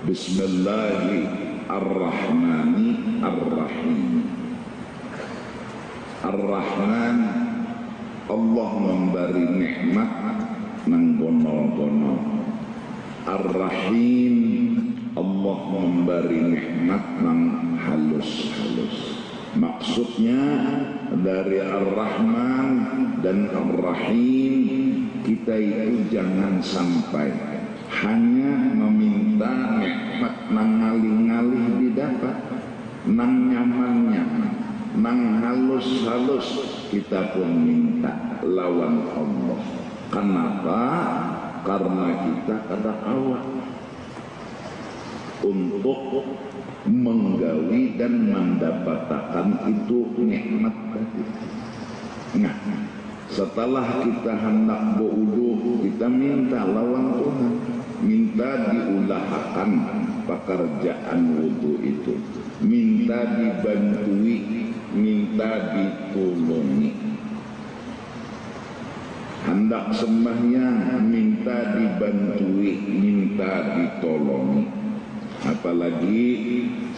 Bismillahirrahmanirrahim. Ar-Rahman, Allah memberi nikmat nang gonol-gonol. Ar-Rahim, Allah memberi nikmat nang halus-halus. Maksudnya dari Ar-Rahman dan Ar-Rahim, kita itu jangan sampai hanya meminta nikmat nang ngalih-ngalih didapat, nang nyaman-nyaman, nang halus-halus, kita pun minta lawan Allah. Kenapa? Karena kita kada awak untuk menggawi dan mendapatkan itu nikmat tadi. Nah, setelah kita hendak berwudu, kita minta lawan Tuhan, minta diulahakan pekerjaan wudu itu, minta dibantui, minta ditolongi. Hendak sembahyang, minta dibantui, minta ditolongi. Apalagi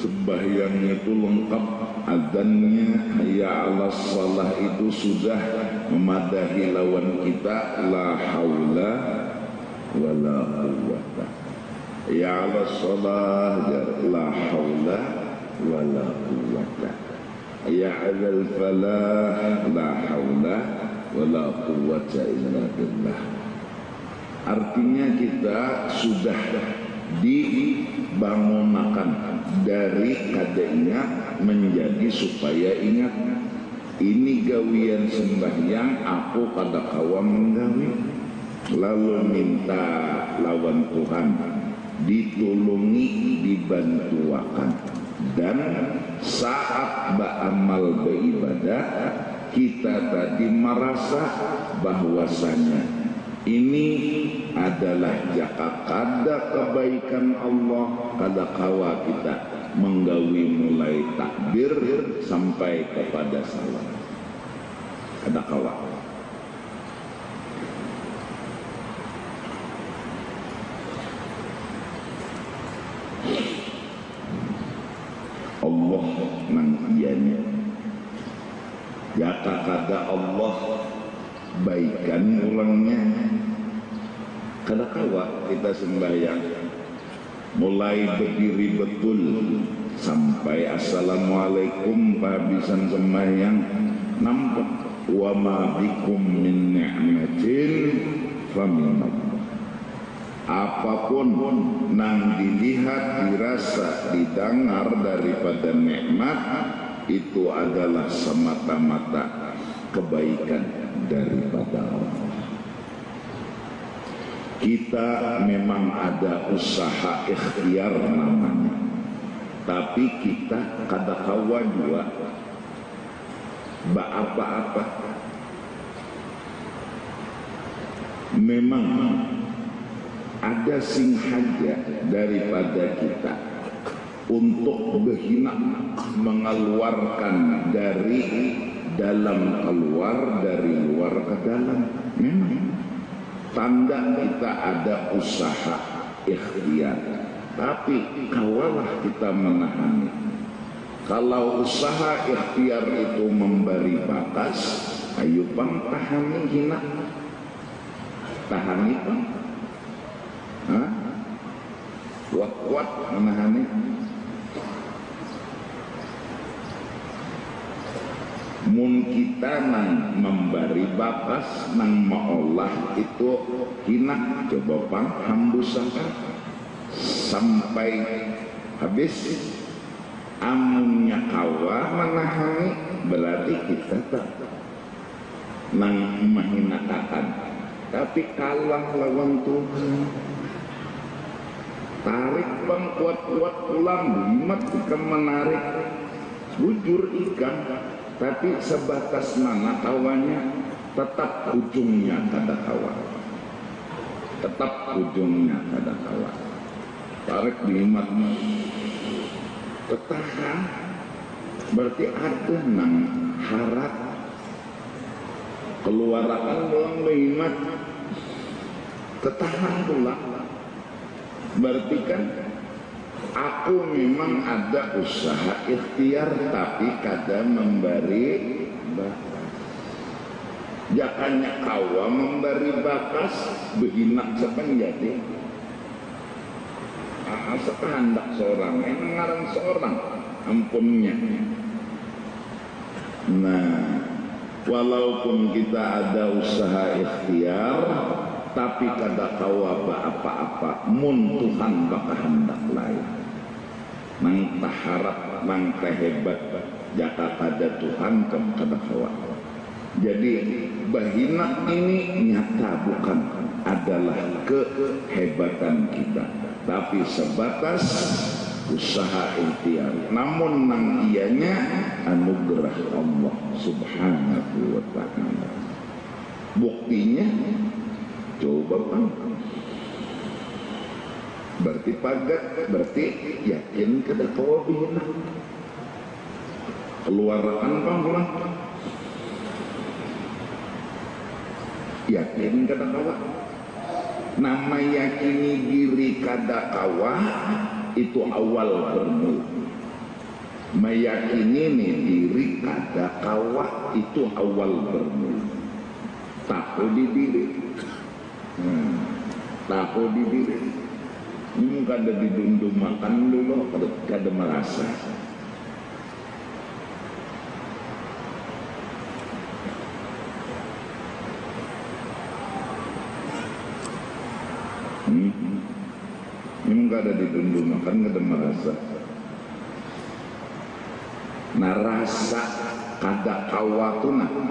sembahyang itu lengkap, azannya, hayya 'alas shalah itu sudah memadahi lawan kita, la haula wala quwwata. Ya 'alas shalah, la haula wala quwwata. Ya 'alal falah, la haula wala quwwata illa billah. Artinya kita sudah dibangunkan dari kada ingat menjadi supaya ingat. Ini gawian sembahyang, aku kada kawa menggawi. Lalu minta lawan Tuhan ditolongi, dibantuakan. Dan saat beramal beribadah, kita tadi merasa bahwasanya ini adalah jaka kada kebaikan Allah, kada kawa kita menggawi mulai takbir sampai kepada salam, kada kawa. Allah nang iyanya jaka kada Allah baikan ulangnya, kada kawa kita sembahyang mulai berdiri betul sampai assalamualaikum kehabisan sembahyang, nampak wa ma bikum min ni'matin faminallah. Apapun nang dilihat, dirasa, didengar daripada nikmat, itu adalah semata-mata kebaikan daripada Allah. Kita memang ada usaha ikhtiar namanya, tapi kita kada kawa juga apa-apa. Memang ada sing haja daripada kita untuk berhina mengeluarkan dari dalam keluar, dari luar ke dalam. Memang tanda kita ada usaha ikhtiar, tapi kawalah kita menahani. Kalau usaha ikhtiar itu memberi batas, ayo bang tahani hina, tahani bang, kuat-kuat menahani. Mun kita nang memberi batas, nang maolah itu hina, coba bang hambusakan sampai habis. Amunnya kawa menahani, berarti kita tak nang menghinakan, tapi kalah lawan Tuhan. Tarik bang kuat-kuat pulang, limat ikan menarik, bujur ikan. Tapi sebatas mana kawannya, tetap ujungnya kada kawan, tetap ujungnya kada kawan. Tarik limat, ketahan, berarti ada nang harap keluarakan uang limat, ketahan pula, berarti kan aku memang ada usaha ikhtiar tapi kada memberi bakas. Jakanya kawa memberi bakas behinak sepenjati. Sekehendak seorang, ngarang seorang ampunnya. Nah, walaupun kita ada usaha ikhtiar, tapi kada kawa apa-apa, mun Tuhan baka hendak lain. Nang taharap, nang hebat, jaka kada Tuhan kada kawa. Jadi bahinak ini nyata bukan adalah kehebatan kita, tapi sebatas usaha ikhtiar. Namun nang ianya anugerah Allah Subhanahu wa ta'ala. Buktinya coba Bang. Berarti pagat, berarti yakin kada kawa bihina. Keluaran Bang pulang. Yakin kada kawa. Nama yakini diri kada kawa itu awal bermula. Meyakini diri kada kawa itu awal bermula. Tahu di diri. Tahu di diri. Ini kada didundum makan dulu, kada merasa. Ini kada didundum makan, kada merasa. Nah rasa kada kawa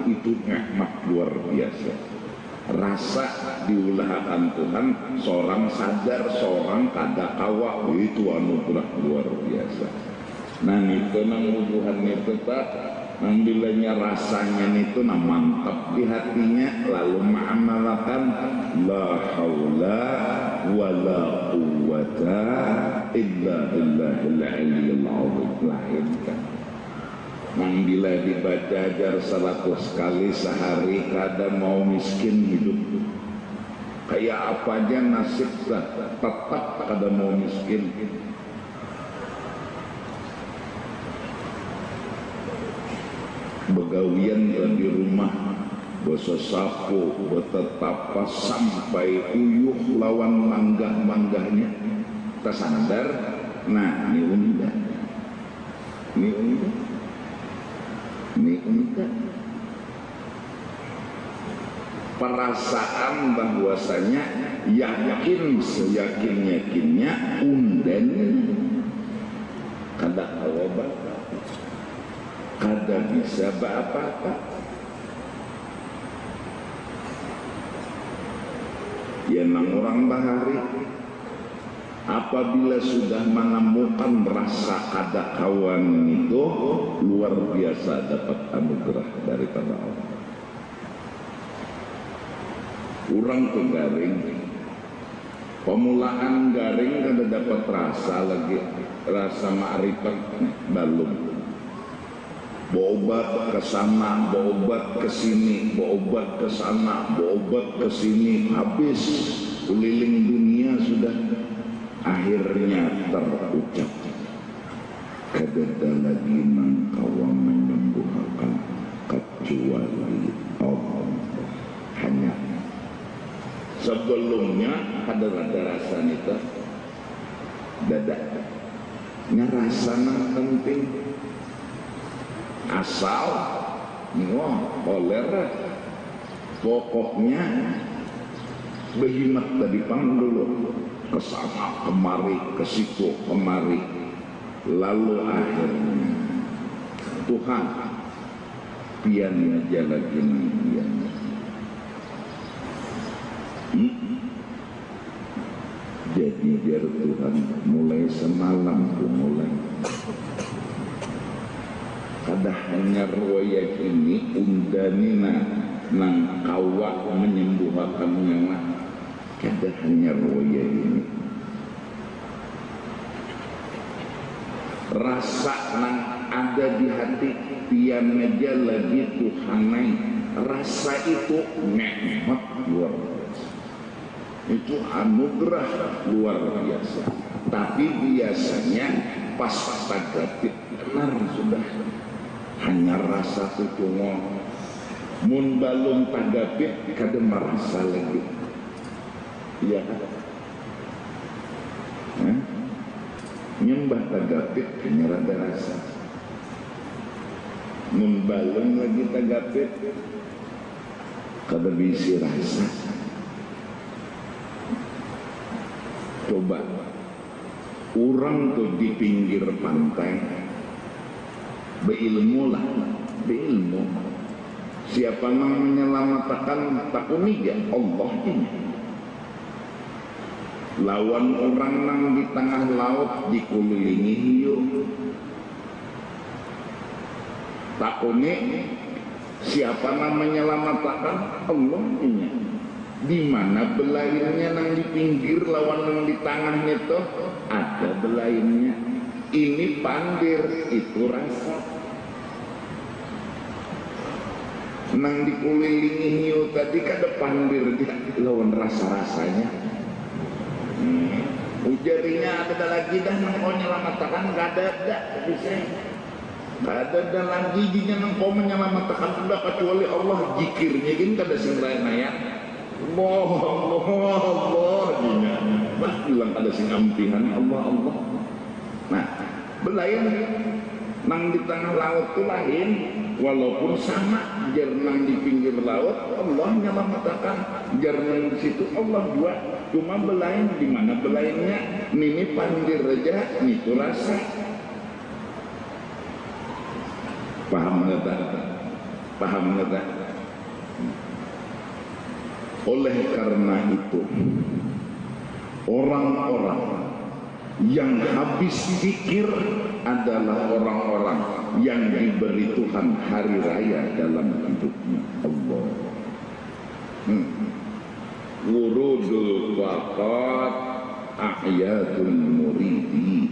itu nikmat luar biasa. Rasa diulahakan Tuhan, seorang sadar, seorang kada kawa, itu anugerah luar biasa. Nah itu nang wujuhan itu tak, nang bilanya rasanya itu nah mantap di hatinya, lalu ma'amalakan la haula wa la quwwata illa billahil aliyyil azim. Lahirkan. Nang bila dibaca ajar 100 kali sehari kada mau miskin hidup. Kayak apa aja nasib tetap kada mau miskin. Begawian di rumah boso sapu betetapa sampai uyuh lawan manggah-manggahnya tersadar. Nah ini undah, ini undah. Ini enggak perasaan bahwasanya yakin seyakin-yakinnya unden kada kawa kada bisa apa-apa. Ya nang orang bahari apabila sudah menemukan rasa kada kawan itu luar biasa dapat anugerah daripada Allah. Kurang ke garing, pemulaan garing kada dapat rasa lagi, rasa ma'rifat belum. Berobat ke sana, berobat ke sini, berobat ke sana, berobat ke sini, habis keliling dunia sudah. Akhirnya terucap kada lagi nang kawa menyembuhkan kecuali Allah. Hanya sebelumnya ada rasa itu dada ngerasa nang penting asal kolera pokoknya behimat tadi pang dulu kesana kemari, ke situ kemari, lalu akhirnya Tuhan pian aja lagi pian. Jadi biar Tuhan mulai semalam tuh mulai kada hanya royak ini undanina nang kawa menyembuhkan nyawa. Kada hanya roya ini rasa nang ada di hati pian aja lagi Tuhanai, rasa itu nikmat luar biasa, itu anugerah luar biasa. tapi biasanya pas tagapit benar sudah hanya rasa tutungo mun balung tagapit kada merasa lagi. Iya kan? Nyembah tagapit hanya rada rasa. Mun balung lagi tagapit kada bisi rasa. Coba orang tuh di pinggir pantai beilmu lah, beilmu. Siapa yang menyelamatkan takuniga? Allah ini. Lawan orang nang di tengah laut dikelilingi hiu. Takuni siapa yang menyelamatkan? Allah ini. Di mana belainnya nang di pinggir lawan nang di tengahnya tuh ada belainnya. Ini pandir, itu rasa. Nang dikelilingi hiu tadi kada pandir dia lawan rasa-rasanya. Ujarinya ada lagi dah nang kau menyelamatkan kada ada bisa. Kada ada lagi dia nang kau menyelamatkan sudah kecuali Allah zikirnya gini kada sing lain-lain. Allah dinya bah bilang ada sing ampihan Allah. Nah belayan nang di tengah laut itu lain walaupun sama jernang di pinggir laut Allah nyelamatkan jernang di situ Allah dua cuma belayan di mana belayannya nini pandir aja nitu rasa paham nggak? Oleh karena itu orang-orang yang habis pikir adalah orang-orang yang diberi Tuhan hari raya dalam hidupnya. Allah wurudul waqat a'yadul muridi,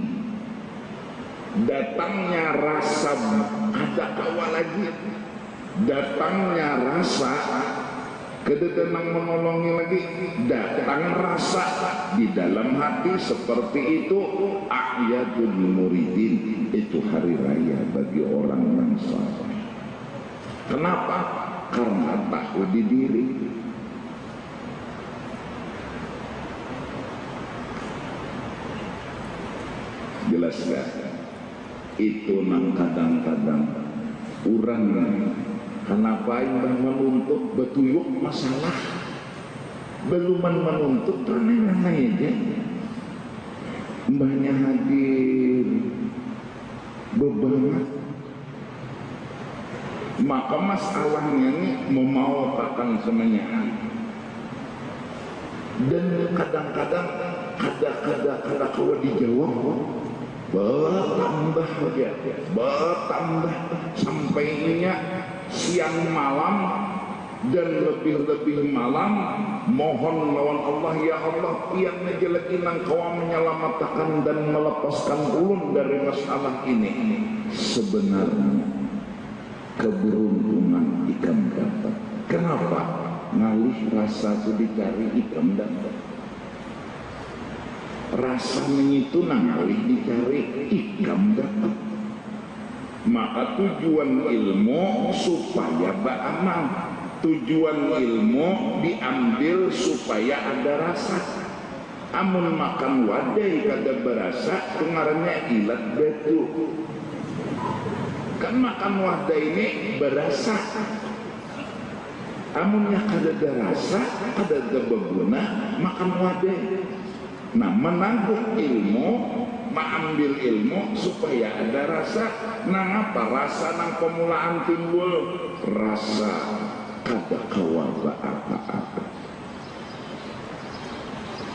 datangnya rasa ada kawal lagi, datangnya rasa kededenang menolongi lagi, datang rasa di dalam hati seperti itu. A'yadul muridin, itu hari raya bagi orang yang saleh. Kenapa? Karena tahu di diri. Jelas gak? Itu nang kadang-kadang orang kenapa yang menuntut betuyuk masalah beluman menuntut tanah aja mbahnya hadir bebanget maka masalahnya ini memaupakan semuanya dan kadang-kadang kada kau dijawab bertambah aja bertambah sampainya siang malam dan lebih-lebih malam mohon lawan Allah, ya Allah yang ngejelekin engkau menyelamatkan dan melepaskan ulun dari masalah ini. Sebenarnya keberuntungan ikan dapat. Kenapa? Ngalih rasa itu dicari ikan dapat. Rasanya itu ngalih dicari ikan dapat. Maka tujuan ilmu supaya beramal, tujuan ilmu diambil supaya ada rasa. Amun makan wadai kada berasa pengarannya ilat betu. Kan makan wadai ini berasa. Amunnya kada ada rasa, kada ada berguna makan wadai. Nah menanggung ilmu, mengambil ilmu supaya ada rasa. Nang apa rasa nang pemulaan timbul rasa kada kawala apa-apa.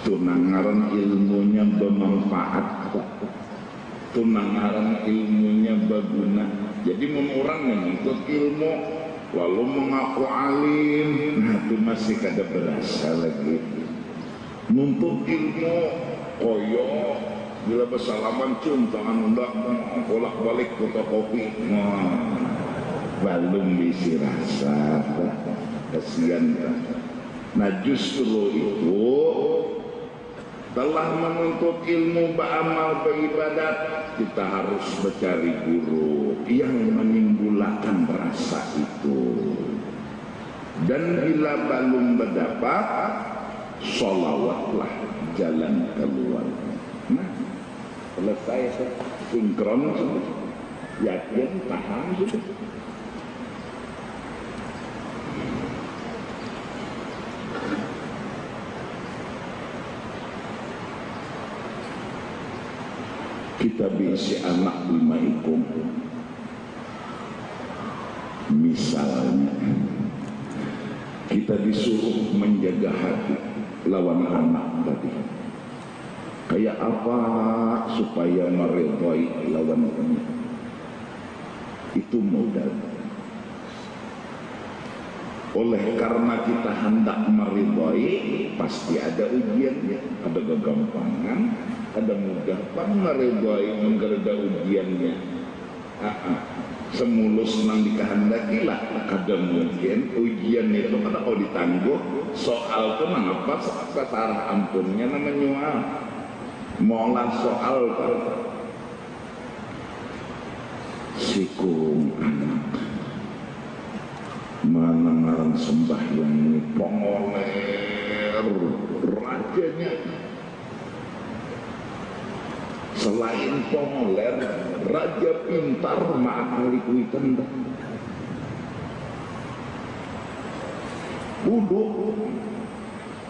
Tunangaran ilmunya bermanfaat, tunangaran ilmunya berguna. Jadi orang menuntut ilmu lalu mengaku alim, nah itu masih kada berasa lagi. Nuntut ilmu koyo bila bersalaman cium tangan undak bolak balik fotokopi belum bisi rasa kasihan. Nah justru itu telah menuntut ilmu, beramal, beribadat, kita harus mencari guru yang menimbulkan rasa itu. Dan bila belum mendapat, sholawatlah jalan keluar. Nah, selesai sinkron sudah, yakin, paham sudah. Kita bisi anak 5 ekor, misalnya kita disuruh menjaga hati lawan anak tadi, kayak apa supaya meridhai lawan ini, itu mudah. Oleh karena kita hendak meridhai, pasti ada ujiannya, ada kegampangan, ada mudah meridhai, menggerda ujiannya. Semulus nang dikehendakilah, ada mungkin ujian itu kata kau ditangguh, soal tuh mengapa sarah ampunnya namanya mola soal sikung anak menengaran sembahyang ini pongoler rajanya. Selain pongoler, raja pintar ma'akali kuitan dah. Duduk,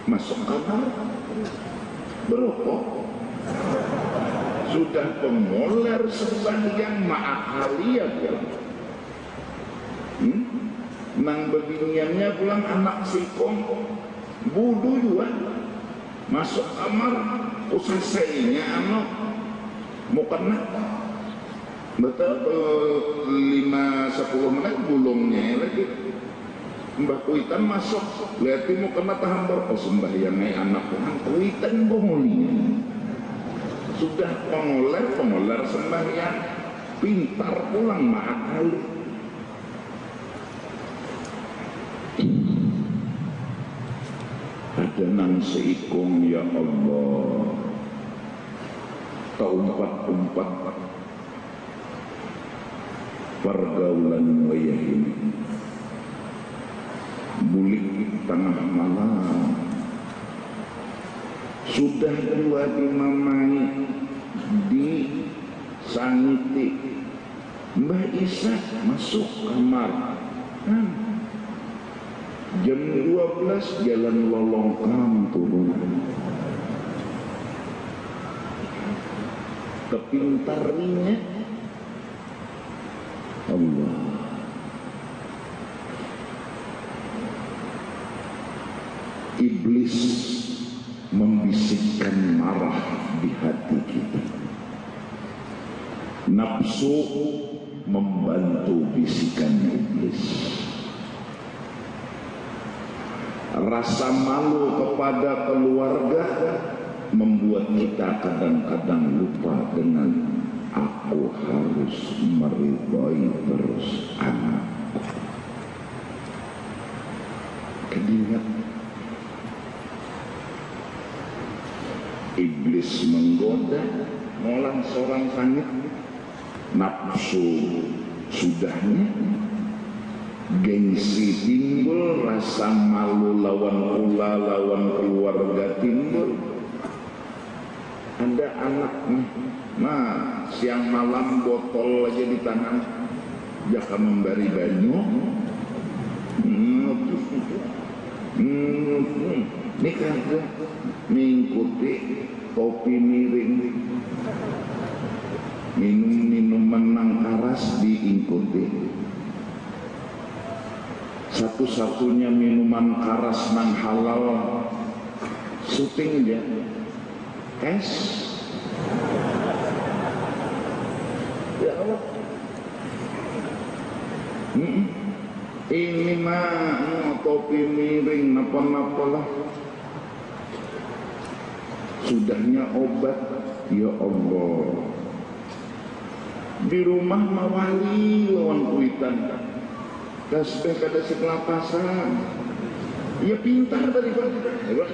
masuk kamar, berokok. Sudah pongoler sembahyang ma'akali ya kan? Nang beginiannya pulang anak sikong, budu juga. Masuk kamar, usasainya anak. Mau kena betul 5-10 menit bulungnya lagi Mbak Kuitan masuk lihat mau kena tahan sembahyangnya anak Tuhan Kuitan bohongnya sudah pengoler sembahyang pintar pulang mahal. Ada nang seikung ya Allah keumpat-umpat pergaulan wayah ini bulik tengah malam sudah dua dimamai di sangiti Mbak Isa masuk kamar jam 12 jalan lolongkam turun kepintarnya Allah. Iblis membisikkan marah di hati kita, nafsu membantu bisikan iblis, rasa malu kepada keluarga membuat kita kadang-kadang lupa dengan aku harus meridhai terus anak. Kedingat iblis menggoda molang seorang sangit, nafsu sudahnya, gengsi timbul, rasa malu lawan ula lawan keluarga timbul. Ada anaknya, nah siang malam botol aja di tangan, jaka memberi banyu, ini kagak mengikuti kopi miring, minum-minuman nang karas diikuti. Satu-satunya minuman karas nang halal, syuting dia. Es ya Allah ini mah kopi miring napa-napa lah sudahnya obat ya Allah di rumah mawali lawan kuitan tasbih kada sekelapasan ya pintar tadi Pak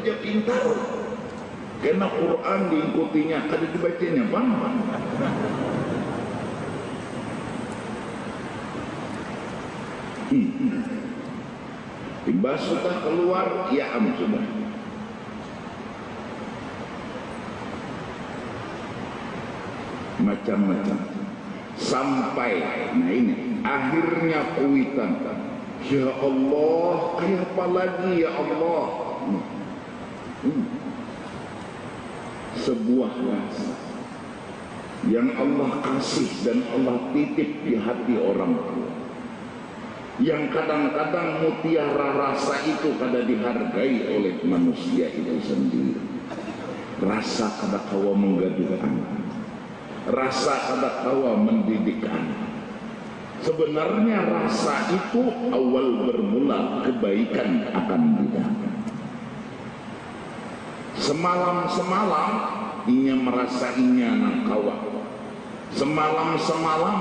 dia pintar Karena Quran diikutinya, kada dibacanya paham. Tiba sudah keluar, ya sudah. Macam-macam. Sampai, nah ini, akhirnya kuitan. Ya Allah, kayak apa lagi ya Allah? Sebuah rasa yang Allah kasih dan Allah titip di hati orang tua, yang kadang-kadang mutiara rasa itu kada dihargai oleh manusia itu sendiri. Rasa kada kawa menggaduh anak, rasa kada kawa mendidik anak. Sebenarnya rasa itu awal bermula kebaikan akan didapat. Semalam-semalam inya merasa inya nang kawan. Semalam-semalam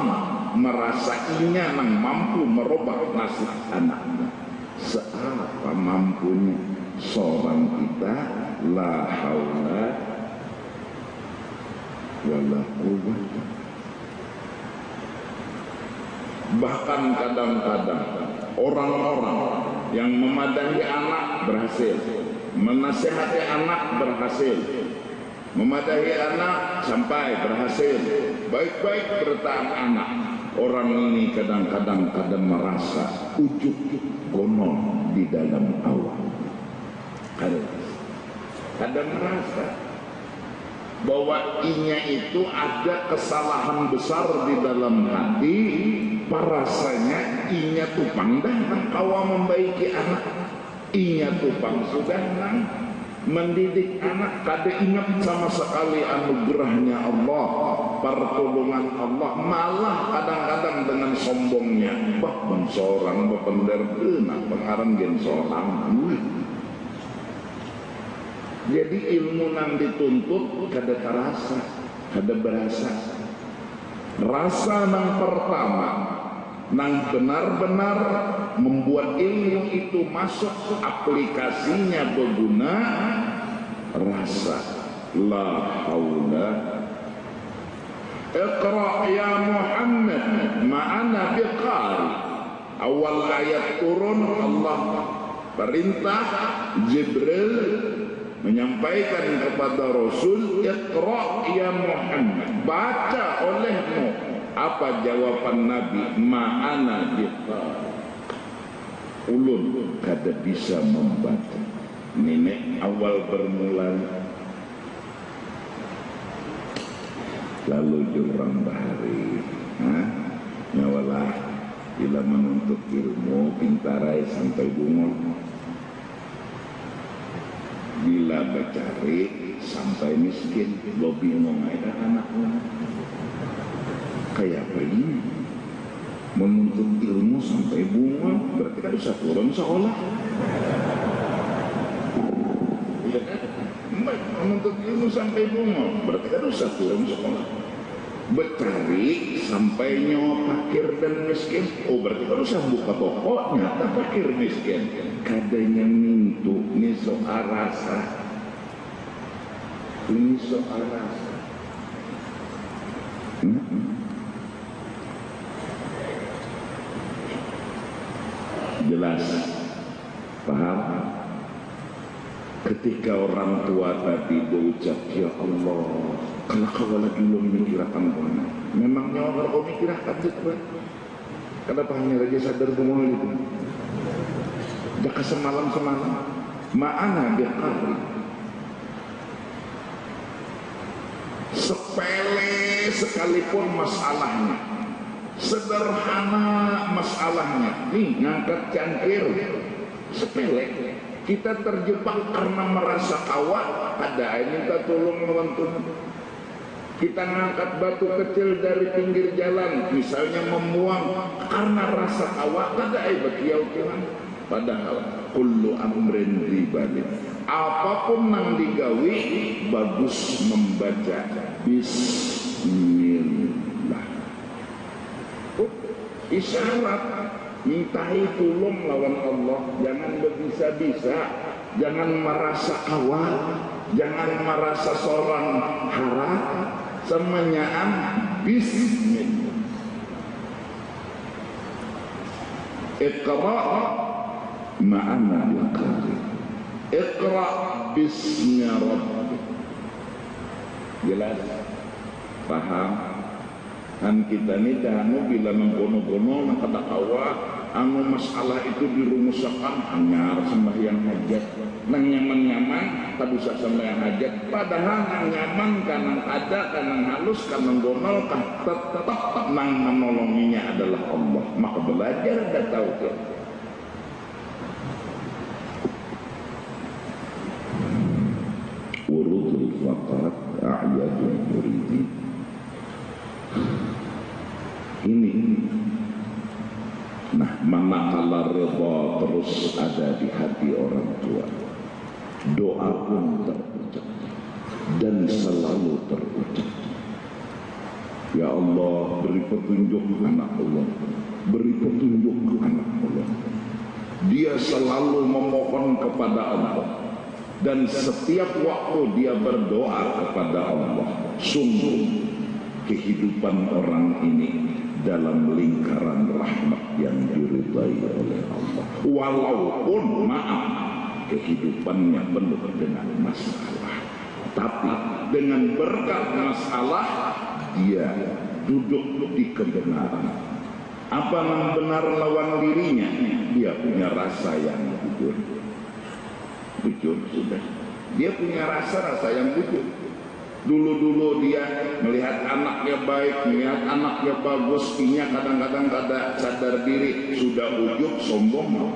merasa inya nang mampu merubah nasib anaknya. Seapa mampunya seorang kita, la haula wala quwwata. Bahkan kadang-kadang orang-orang yang memadahi anak berhasil, menasihati anak berhasil, memadahi anak sampai berhasil, baik-baik bertahan anak. Orang ini kadang-kadang merasa ujub konon di dalam awal. Kadang merasa bahwa inya itu ada kesalahan besar di dalam hati, parasanya inya tupang dah nang kawa membaiki anak, inya tupang sudah nang mendidik anak, kada ingat sama sekali anugerahnya Allah, pertolongan Allah. Malah kadang-kadang dengan sombongnya, bah bang seorang bapender nak pengarang gen seorang. Jadi ilmu nang dituntut kada terasa, kada berasa. Rasa nang pertama nang benar-benar membuat ilmu itu masuk aplikasinya berguna, rasa la haula. Iqra ya Muhammad ma'ana biqari. Awal ayat turun Allah perintah Jibril menyampaikan kepada Rasul, Iqra ya Muhammad, baca olehmu. Apa jawaban Nabi? Ma'ana biqari. Ulun kada bisa membaca. Nenek awal bermula. Lalu jurang bahari, nyawalah bila menuntut ilmu pintarai sampai bunga, bila bercari sampai miskin. Lo bingung ada anaknya kayak apa ini? Menuntut ilmu sampai bunga berarti kan bisa turun sekolah. Menuntut ilmu sampai bunga berarti kan bisa turun sekolah. Bercari sampai nyawa fakir dan miskin, oh berarti kan bisa buka tokonya. Tak fakir miskin kadanya mintu ini soal rasa, ini soal rasa. Jelas paham? Ketika orang tua tadi berucap ya Allah, kalau kau lagi belum memikirkan mana, memangnya orang kau mikirkan itu, kenapa hanya lagi sadar semua itu? Jaka semalam ma'ana biqari. Sepele sekalipun masalahnya, sederhana masalahnya, nih ngangkat cangkir sepele. Kita terjebak karena merasa kawat, ada minta tolong menonton. Kita ngangkat batu kecil dari pinggir jalan, misalnya membuang, karena rasa kawat, ada betiau Tuhan. Padahal kullu amrin ribadin, apapun yang digawi bagus membaca bismillah. Isyarat mintai tolong lawan Allah, jangan berbisa-bisa, jangan merasa awal, Jangan merasa seorang harap semuanya bismillah. Iqra ma'ana al-qari. Iqra bismi rabbik. Jelas? Paham? Dan kita ini dahanu bila mengkono-kono kata awak anu masalah itu dirumuskan hanya sembahyang hajat nang nyaman-nyaman tak bisa sembahyang hajat padahal nang nyaman kanang ada kanang halus kanang gonol kan tetap nang menolonginya adalah Allah. Maka belajar dan tahu kan urudul faqat a'yadul muridin. Ini nah manakala rida terus ada di hati orang tua, doa pun terucap dan selalu terucap, ya Allah beri petunjuk anak Allah, beri petunjuk anak Allah. Dia selalu memohon kepada Allah dan setiap waktu dia berdoa kepada Allah. Sungguh kehidupan orang ini dalam lingkaran rahmat yang diridai oleh Allah. Walaupun maaf kehidupannya penuh dengan masalah, tapi dengan berkat masalah dia duduk di kebenaran. Apa yang benar lawan dirinya? Dia punya rasa yang jujur. Jujur sudah. Dia punya rasa yang jujur. Dulu-dulu dia melihat anaknya baik, melihat anaknya bagus, inya kadang-kadang kada sadar diri, sudah ujub sombong mau.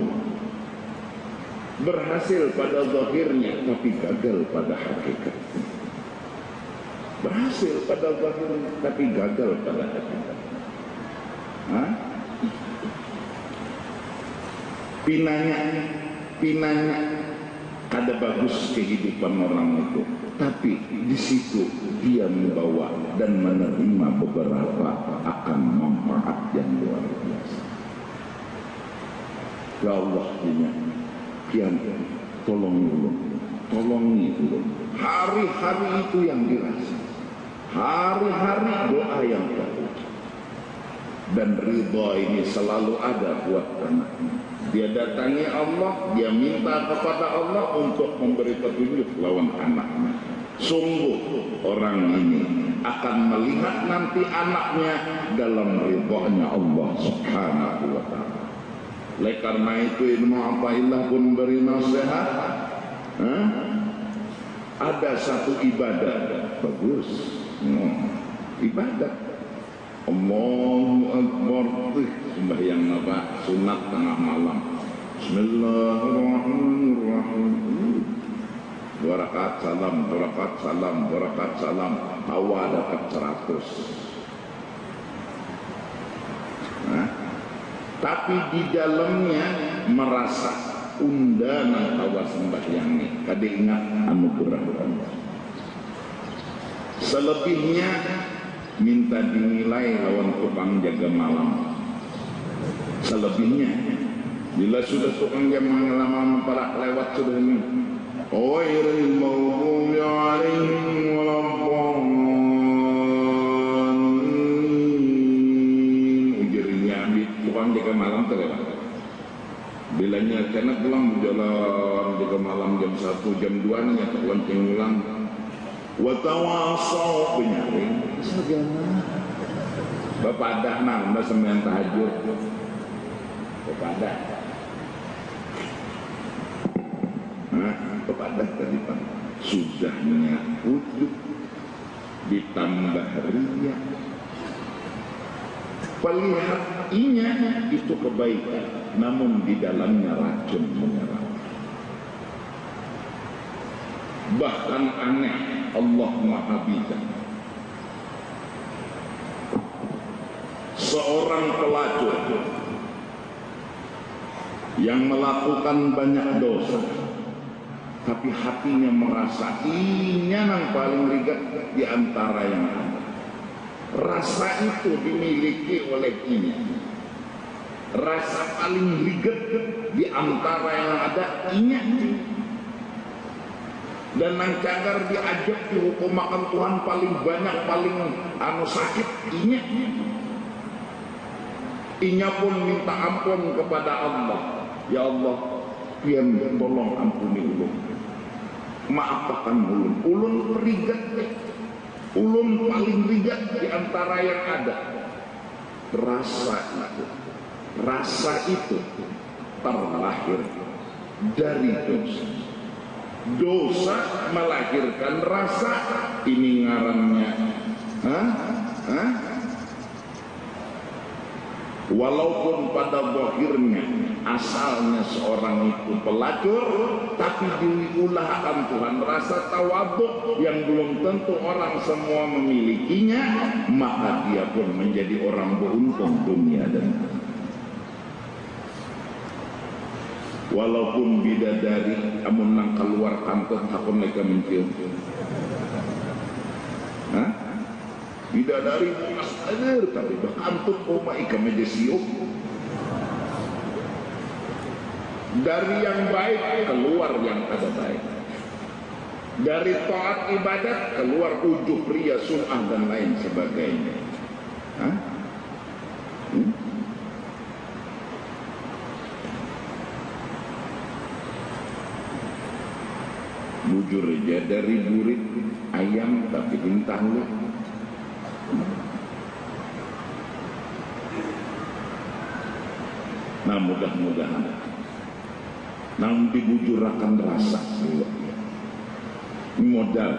Berhasil pada zahirnya tapi gagal pada hakikat. Berhasil pada zahirnya tapi gagal pada hakikat. Pinanya kada bagus kehidupan orang itu. Tapi di situ dia membawa dan menerima beberapa akan manfaat yang luar biasa. Ya Allah, kian tolongi dulu. Hari-hari itu yang dirasa, hari-hari doa yang terucap. Dan ridha ini selalu ada buat anaknya. Dia datangi Allah, dia minta kepada Allah untuk memberi petunjuk lawan anaknya. Sungguh orang ini akan melihat nanti anaknya dalam ridhonya Allah Subhanahu wa ta'ala. Oleh karena itu ilmu apailah pun beri nasihat. Ada satu ibadah bagus, ibadah Allahu Akbar, sembahyang apa? Sunat tengah malam. Bismillahirrahmanirrahim. 2 rakaat salam, 2 rakaat salam, 2 rakaat salam. Hawa dapat 100. Tapi di dalamnya merasa undangan hawa sembahyang ini. Kada ingat anugerah Allah. Selebihnya minta dinilai lawan tukang jaga malam. Selebihnya bila sudah tukang jaga malam para lewat sudah ini ghairil maghdubi alaihim waladdallin, ujirnya ambil tukang jaga malam terlewat. Bilanya karena pulang jalan jaga malam jam 1 jam 2 nya terlonceng ulang. Watawasau penyaring sagana bapadah nambah sembahyang tahajud bapadah bapadah tadi Pak sudahnya ujub ditambah riya pelihat inya itu kebaikan namun di dalamnya racun menyerang. Bahkan aneh, Allah Maha Bijak. Seorang pelacur yang melakukan banyak dosa, tapi hatinya merasa inya yang paling rigat di antara yang ada. Rasa itu dimiliki oleh inya. Rasa paling rigat di antara yang ada inya. Dan nang cagar diajak dihukum makan Tuhan paling banyak, paling sakit inya pun minta ampun kepada Allah. Ya Allah, pian tolong ampuni ulun, maafkan ulun perigat, ulun paling rigat di antara yang ada. Rasa itu terlahir dari dosa. Dosa melahirkan rasa. Ini ngarannya walaupun pada zahirnya asalnya seorang itu pelacur, tapi diulahkan Tuhan rasa tawadhu yang belum tentu orang semua memilikinya, maka dia pun menjadi orang beruntung dunia dan akhirat. Walaupun bidadari amun nang keluar kantor hakun mereka mencium. Bidadari mas air tapi berkantut oma ika meja siup. Dari yang baik keluar yang ada baik. Dari taat ibadat keluar ujub ria sum'ah dan lain sebagainya. Bujur aja dari burit ayam tapi bintang lu. Nah mudah-mudahan nang dibujurakan rasa modal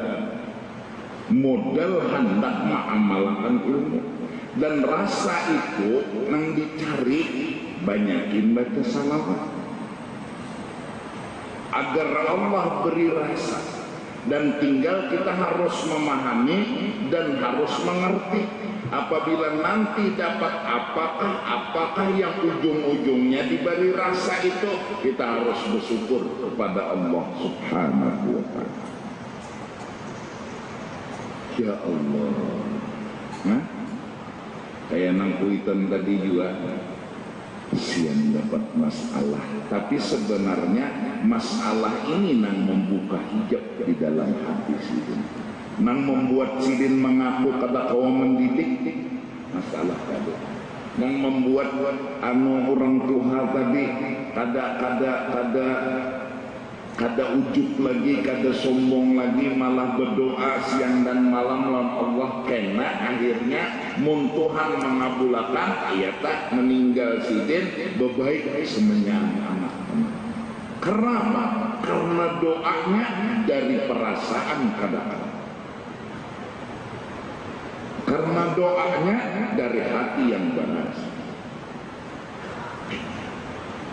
hendak mengamalkan ilmu, dan rasa itu nang dicari banyakin baca salawat agar Allah beri rasa, dan tinggal kita harus memahami dan harus mengerti. Apabila nanti dapat apakah yang ujung-ujungnya diberi rasa itu, kita harus bersyukur kepada Allah Subhanahu wa ta'ala. Ya Allah, kayak nang kuitan tadi juga siang dapat masalah, tapi sebenarnya masalah ini nang membuka hijab di dalam hati sidin, nang membuat sidin mengaku kada kau mendidik masalah tadi, nang membuat orang tua tadi kada ujub lagi, kada sombong lagi, malah berdoa siang dan malam lawan Allah, kena akhirnya Tuhan mengabulkan ayat meninggal sidin bebaik semenyang anak-anak. Karena apa? Karena doanya dari perasaan kadang-kadang, karena doanya dari hati yang benar.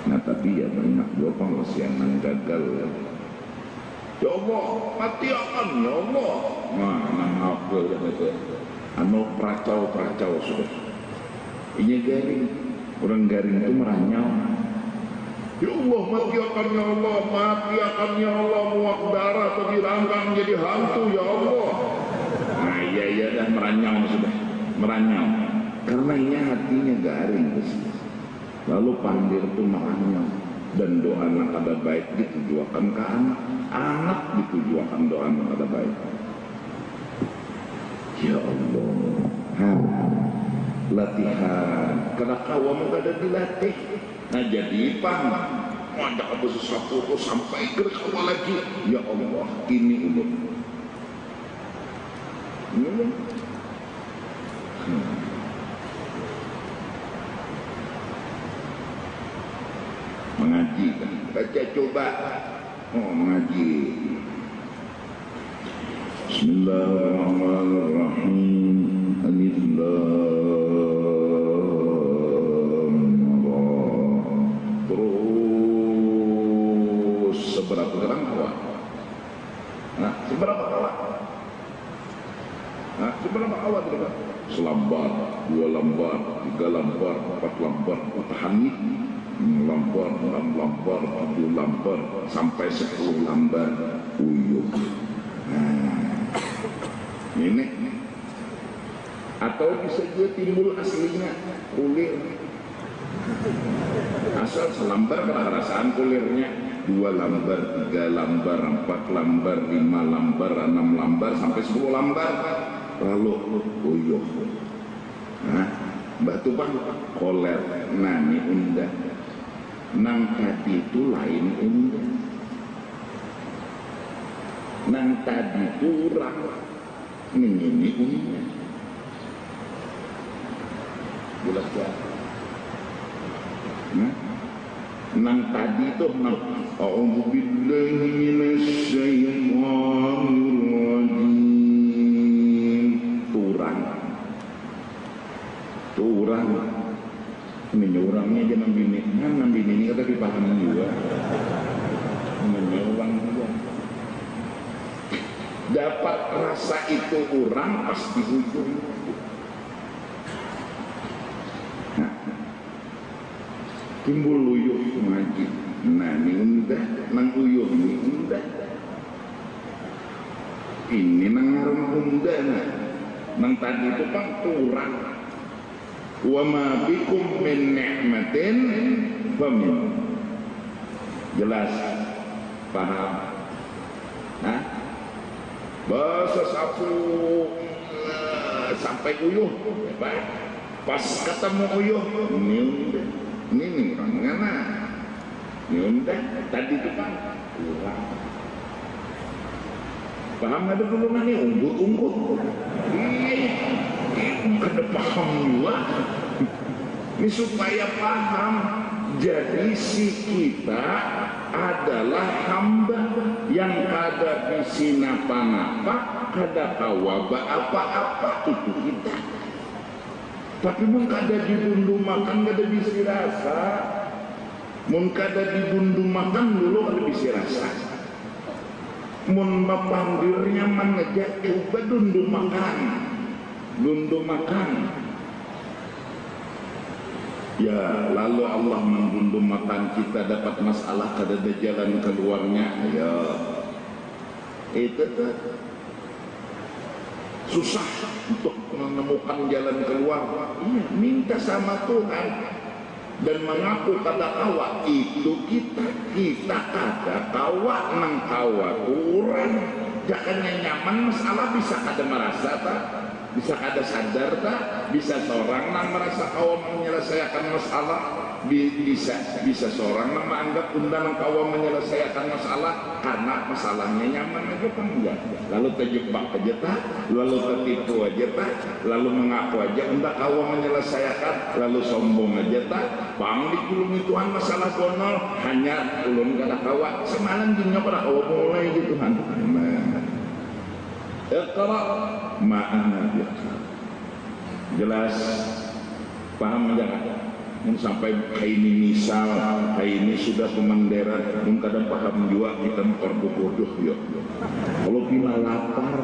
Nah tapi ya banyak doang yang gagal. Ya Allah, mati akan ya Allah. Nah, apa itu? Peracau sudah. Ini garing, orang garing itu meranyau. Ya Allah, mati akan ya Allah, mati akan ya Allah, muak darah atau dirangkang jadi hantu ya Allah. Nah iya dah meranyau sudah, meranyau. Karena ini hatinya garing sih. Lalu pandir itu meranyau, dan doa yang kada baik ditujukan ke anak ditujukan doa yang kada baik. Ya Allah, latihan kada kawam kada dilatih. Nah jadi ada apa sesuatu itu sampai ke kawal lagi. Ya Allah, ini ulun. Mengaji kan, baca coba mengaji. Bismillahirrahmanirrahim. Alif Lam Ra. Terus seberapa orang awak? Seberapa awak? Seberapa awak berapa? Selambar, 2 lembar, 3 lembar, 4 lembar, petahani lembar, 6 lembar, 7 lembar, sampai 10 lembar uyuh. Ini atau bisa juga timbul aslinya kulit. asal selambar kerasaan kulirnya 2 lambar, 3 lambar, 4 lambar, 5 lambar, 6 lambar sampai 10 lambar lalu uyuh. Nah mbak tuh bang koler nani undah nang tadi itu lain undah nang tadi kurang ini undah jelas ya. Nang tadi tuh nang a'udzubillahi minasyaitonir rajim turang ini orangnya jangan bini ini kata dipahami juga menyurang juga dapat rasa itu orang pasti ujung. Timbul uyuh ngaji nah ini undah nang uyuh ini undah ini nang ngarum undah nang tadi itu bang kurang wa ma bikum min ni'matin famin jelas paham nah bahasa sapu sampai uyuh pas ketemu uyuh ini undah ini orang ngana ini undah tadi itu kan kurang paham ada dulu nih unggut kada paham juga ini supaya paham jadi si kita adalah hamba yang kada bisi napa-napa kada kawaba apa-apa itu kita tapi mun kada dibundu makan kada bisi rasa mun kada dibundu makan dulu kada bisi rasa mun mapandirnya mengejar coba dundu makan ya lalu Allah mendundu makan kita dapat masalah kada ada jalan keluarnya ya itu tuh susah untuk menemukan jalan keluar iya minta sama Tuhan dan mengaku kata kawa itu kita kada kawa nang kawa kurang jangan nyaman masalah bisa kada merasa tak bisa kada sadar tak bisa seorang nang merasa kawa menyelesaikan masalah bisa seorang nang menganggap undang kawa menyelesaikan masalah karena masalahnya nyaman aja kan enggak lalu terjebak aja tak lalu tertipu aja tak lalu mengaku aja undang kawa menyelesaikan lalu sombong aja tak bang di kulung Tuhan masalah bonol hanya ulun kata kawa semalam dunia pada kawa mulai gitu kan Iqra ma'ana biqra jelas paham jangan sampai hari ini misal hari ini sudah pemanderan mungkin kadang paham juga kita bodoh ya kalau bila lapar